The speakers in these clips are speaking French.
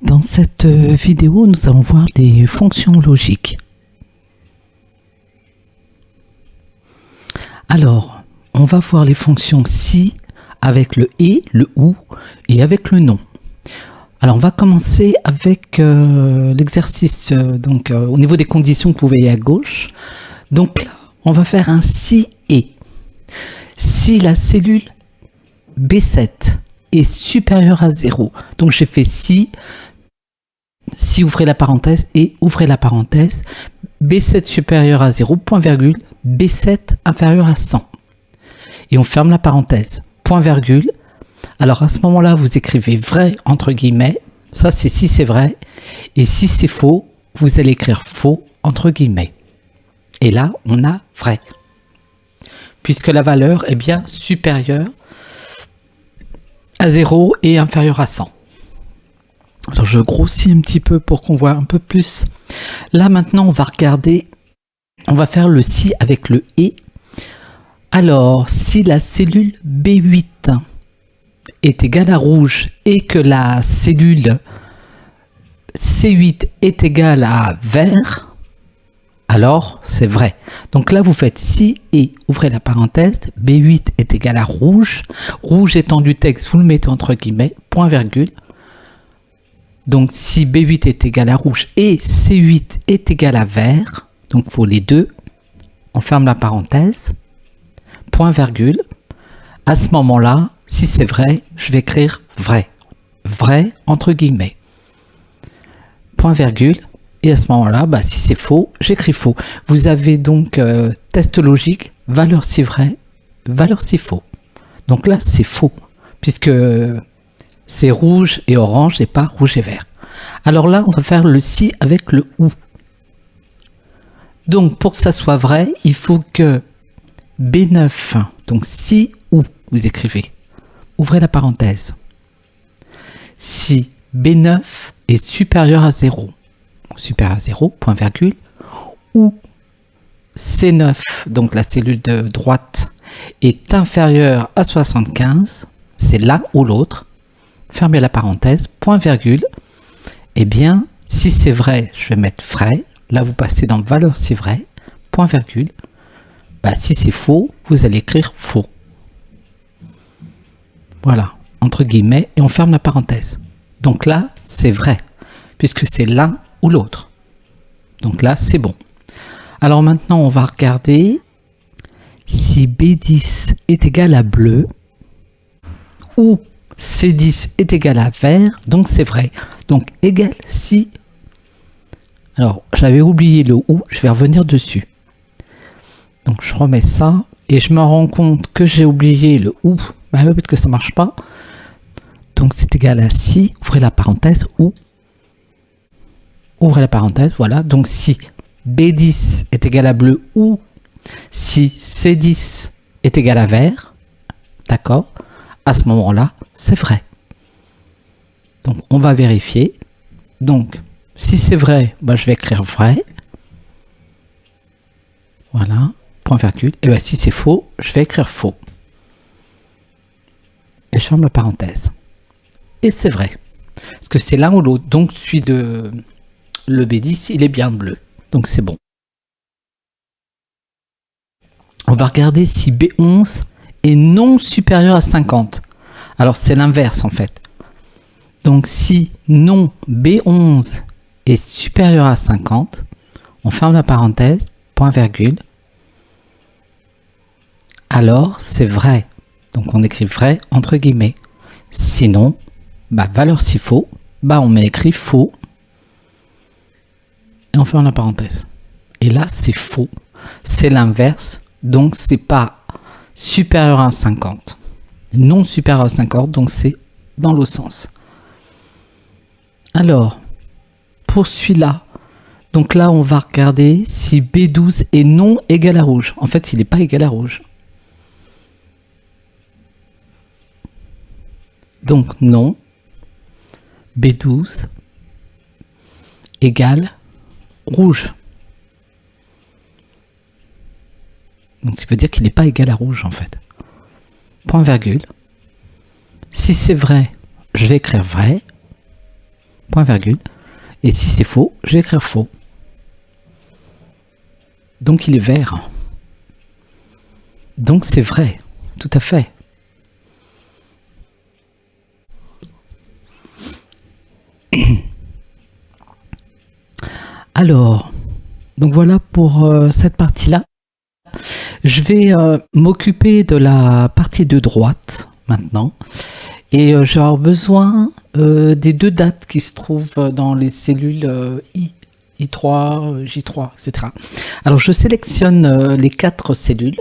Dans cette vidéo, nous allons voir les fonctions logiques. Alors, on va voir les fonctions si avec le et, le ou et avec le non. Alors, on va commencer avec l'exercice. Au niveau des conditions, vous pouvez aller à gauche. Donc là, on va faire un si et. Si la cellule B7 est supérieure à 0, donc j'ai fait si ouvrez la parenthèse et ouvrez la parenthèse, B7 supérieur à 0, point virgule, B7 inférieur à 100. Et on ferme la parenthèse, point virgule. Alors à ce moment-là, vous écrivez vrai entre guillemets, ça c'est si c'est vrai, et si c'est faux, vous allez écrire faux entre guillemets. Et là, on a vrai, puisque la valeur est bien supérieure à 0 et inférieure à 100. Alors je grossis un petit peu pour qu'on voit un peu plus. Là maintenant, on va regarder, on va faire le si avec le et. Alors, si la cellule B8 est égale à rouge et que la cellule C8 est égale à vert, alors c'est vrai. Donc là, vous faites si et ouvrez la parenthèse, B8 est égal à rouge. Rouge étant du texte, vous le mettez entre guillemets, point virgule. Donc si B8 est égal à rouge et C8 est égal à vert, donc il faut les deux, on ferme la parenthèse, point virgule. À ce moment-là, si c'est vrai, je vais écrire vrai. Vrai entre guillemets. Point virgule. Et à ce moment-là, si c'est faux, j'écris faux. Vous avez donc test logique, valeur si vrai, valeur si faux. Donc là, c'est faux, puisque c'est rouge et orange et pas rouge et vert. Alors là, on va faire le si avec le ou. Donc pour que ça soit vrai, il faut que B9, donc si ou, vous écrivez, ouvrez la parenthèse. Si B9 est supérieur à 0, supérieur à 0, point virgule, ou C9, donc la cellule de droite, est inférieure à 75, c'est l'un ou l'autre, fermez la parenthèse, point virgule, eh bien, si c'est vrai, je vais mettre vrai, là vous passez dans valeur si vrai, point virgule, si c'est faux, vous allez écrire faux. Voilà, entre guillemets, et on ferme la parenthèse. Donc là, c'est vrai, puisque c'est l'un ou l'autre. Donc là, c'est bon. Alors maintenant, on va regarder si B10 est égal à bleu ou C10 est égal à vert, donc c'est vrai. Donc égal si. Alors, j'avais oublié le ou, je vais revenir dessus. Donc je remets ça et je me rends compte que j'ai oublié le ou, parce que ça marche pas. Donc c'est égal à si, ouvrez la parenthèse, ou. Ouvrez la parenthèse, voilà. Donc si B10 est égal à bleu ou si C10 est égal à vert, d'accord, à ce moment-là, c'est vrai. Donc on va vérifier. Donc si c'est vrai, je vais écrire vrai. Voilà, point virgule. Et si c'est faux, je vais écrire faux. Et je ferme la parenthèse. Et c'est vrai. Parce que c'est l'un ou l'autre. Donc celui de le B10, il est bien bleu. Donc c'est bon. On va regarder si B11 est non supérieur à 50. Alors c'est l'inverse en fait. Donc si non B11 est supérieur à 50, on ferme la parenthèse, point virgule. Alors c'est vrai. Donc on écrit vrai entre guillemets. Sinon, valeur si faux, on met écrit faux. Et on ferme la parenthèse. Et là, c'est faux. C'est l'inverse. Donc, c'est pas supérieur à 50. Non supérieur à 50. Donc, c'est dans l'autre sens. Alors, pour celui-là, donc là, on va regarder si B12 est non égal à rouge. En fait, il n'est pas égal à rouge. Donc, non. B12 égale rouge. Donc ça veut dire qu'il n'est pas égal à rouge en fait. Point virgule. Si c'est vrai, je vais écrire vrai. point virgule. Et si c'est faux, je vais écrire faux. Donc il est vert. Donc c'est vrai, tout à fait. Alors, donc voilà pour cette partie-là. Je vais m'occuper de la partie de droite maintenant. Et je vais avoir besoin des deux dates qui se trouvent dans les cellules I3, J3, etc. Alors je sélectionne les 4 cellules.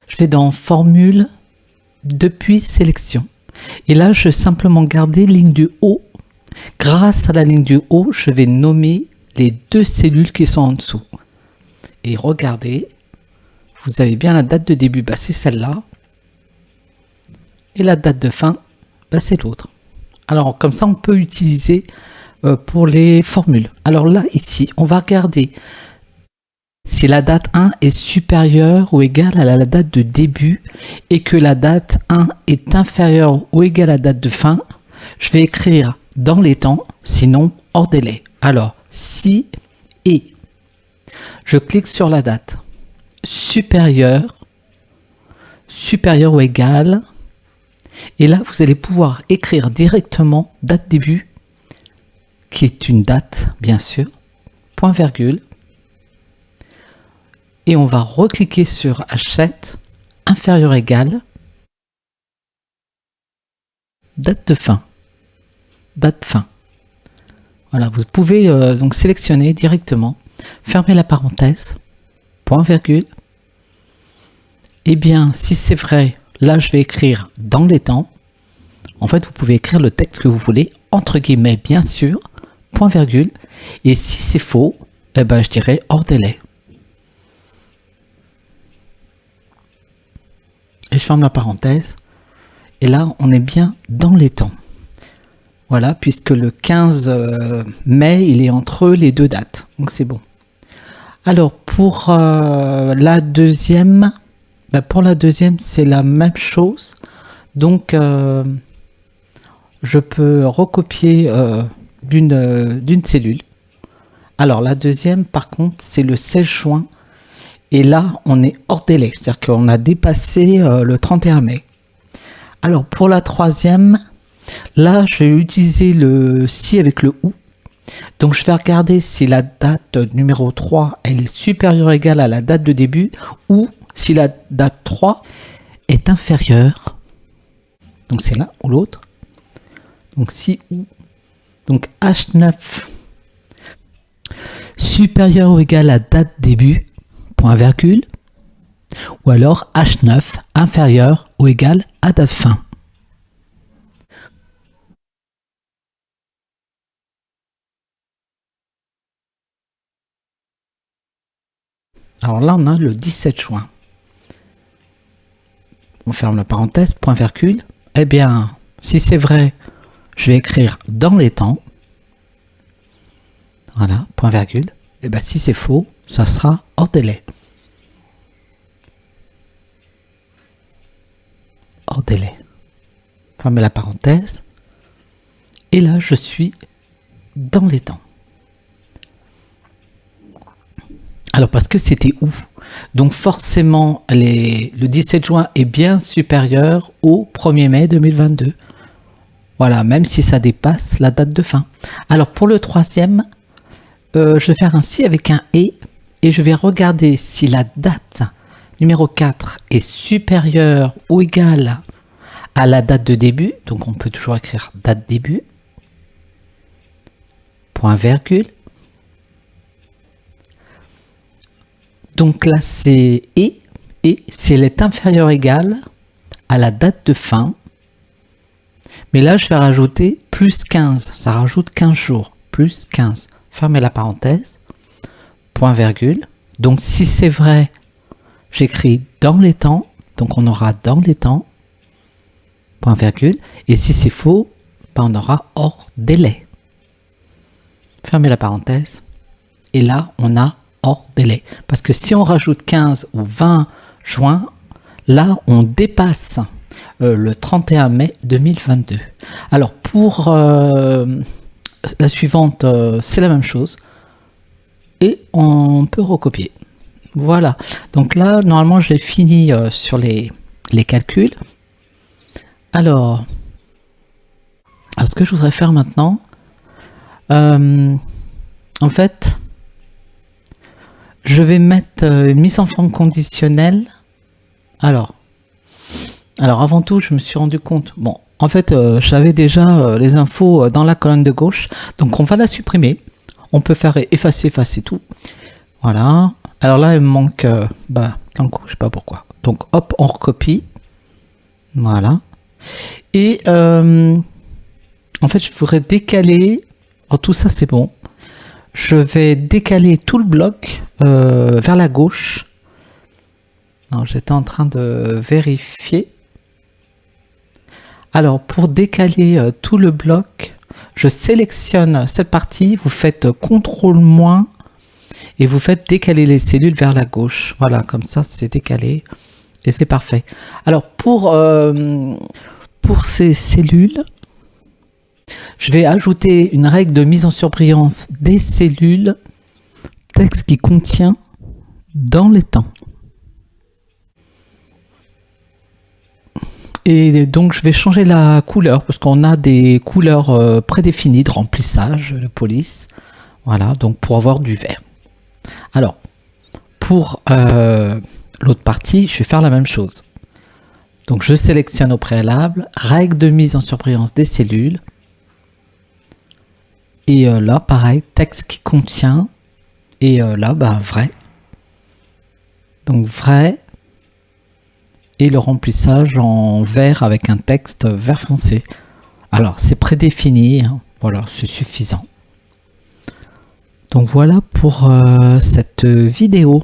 Je vais dans Formule, depuis sélection. Et là, je vais simplement garder ligne du haut. Grâce à la ligne du haut, je vais nommer les 2 cellules qui sont en dessous. Et regardez, vous avez bien la date de début, bah, c'est celle-là. Et la date de fin, bah, c'est l'autre. Alors comme ça, on peut utiliser pour les formules. Alors là, ici, on va regarder si la date 1 est supérieure ou égale à la date de début et que la date 1 est inférieure ou égale à la date de fin. Je vais écrire dans les temps, sinon hors délai. Alors, si et je clique sur la date supérieure ou égale. Et là, vous allez pouvoir écrire directement date début, qui est une date, bien sûr, point virgule. Et on va recliquer sur H7, inférieur égale, date de fin, date fin. Voilà, vous pouvez donc sélectionner directement, fermer la parenthèse, point virgule. Eh bien, si c'est vrai, là, je vais écrire dans les temps. En fait, vous pouvez écrire le texte que vous voulez, entre guillemets, bien sûr, point virgule. Et si c'est faux, eh ben, je dirais hors délai. Et je ferme la parenthèse. Et là, on est bien dans les temps. Voilà, puisque le 15 mai, il est entre les 2 dates. Donc, c'est bon. Alors, pour la deuxième... Ben pour la deuxième, c'est la même chose. Donc, je peux recopier d'une cellule. Alors, la deuxième, par contre, c'est le 16 juin. Et là, on est hors délai. C'est-à-dire qu'on a dépassé le 31 mai. Alors, pour la troisième, là, je vais utiliser le si avec le ou. Donc, je vais regarder si la date numéro 3, elle est supérieure ou égale à la date de début ou si la date 3 est inférieure, donc c'est l'un ou l'autre, donc si ou, donc H9 supérieur ou égal à date début, point virgule, ou alors H9 inférieur ou égal à date fin. Alors là, on a le 17 juin. On ferme la parenthèse, point virgule. Eh bien, si c'est vrai, je vais écrire dans les temps. Voilà, point virgule. Et bien, si c'est faux, ça sera hors délai. Hors délai. Fermez la parenthèse. Et là, je suis dans les temps. Alors, parce que c'était où? Donc forcément, le 17 juin est bien supérieur au 1er mai 2022. Voilà, même si ça dépasse la date de fin. Alors pour le troisième, je vais faire un si avec un et je vais regarder si la date numéro 4 est supérieure ou égale à la date de début. Donc on peut toujours écrire date début, point virgule. Donc là, c'est et si elle est inférieure ou égale à la date de fin. Mais là, je vais rajouter plus 15. Ça rajoute 15 jours. Plus 15. Fermez la parenthèse. Point virgule. Donc, si c'est vrai, j'écris dans les temps. Donc, on aura dans les temps. Point virgule. Et si c'est faux, ben, on aura hors délai. Fermez la parenthèse. Et là, on a hors délai. Parce que si on rajoute 15 ou 20 juin, là, on dépasse. le 31 mai 2022. Alors pour la suivante, c'est la même chose et on peut recopier. Voilà, donc là normalement j'ai fini sur les calculs. Alors ce que je voudrais faire maintenant, en fait, je vais mettre une mise en forme conditionnelle. Alors avant tout, je me suis rendu compte, bon, en fait, j'avais déjà les infos dans la colonne de gauche, donc on va la supprimer. On peut faire effacer tout. Voilà. Alors là, il me manque, Blanco, je sais pas pourquoi. Donc hop, on recopie. Voilà. Et en fait, je voudrais décaler. Oh, tout ça, c'est bon. Je vais décaler tout le bloc vers la gauche. Alors, j'étais en train de vérifier. Alors, pour décaler tout le bloc, je sélectionne cette partie. Vous faites CTRL- et vous faites décaler les cellules vers la gauche. Voilà, comme ça, c'est décalé. Et c'est parfait. Alors, pour ces cellules, je vais ajouter une règle de mise en surbrillance des cellules, texte qui contient dans les temps. Et donc je vais changer la couleur parce qu'on a des couleurs prédéfinies de remplissage, de police. Voilà, donc pour avoir du vert. Alors, pour l'autre partie, je vais faire la même chose. Donc je sélectionne au préalable, règle de mise en surbrillance des cellules. Et là, pareil, texte qui contient. Et là, vrai. Donc vrai. Et le remplissage en vert avec un texte vert foncé. Alors, c'est prédéfini. Hein. Voilà, c'est suffisant. Donc voilà pour cette vidéo.